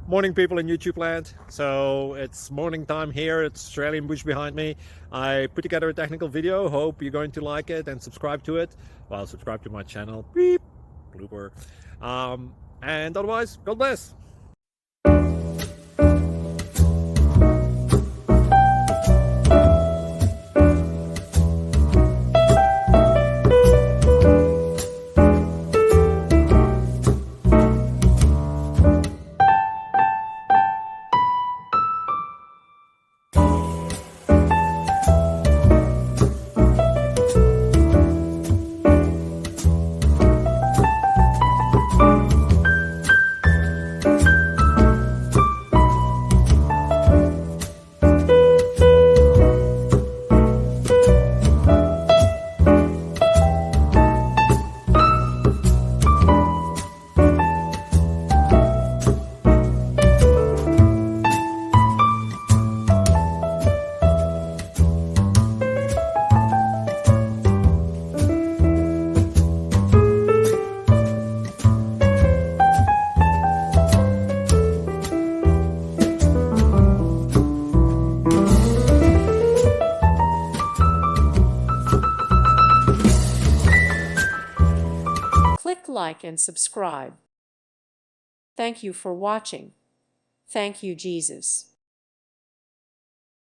Morning, people in YouTube land. So it's morning time here. It's Australian bush behind me. I put together a technical video. Hope you're going to like it and subscribe to it. Well, subscribe to my channel. Beep, blooper. And otherwise, God bless. Click like and subscribe. Thank you for watching. Thank you, Jesus.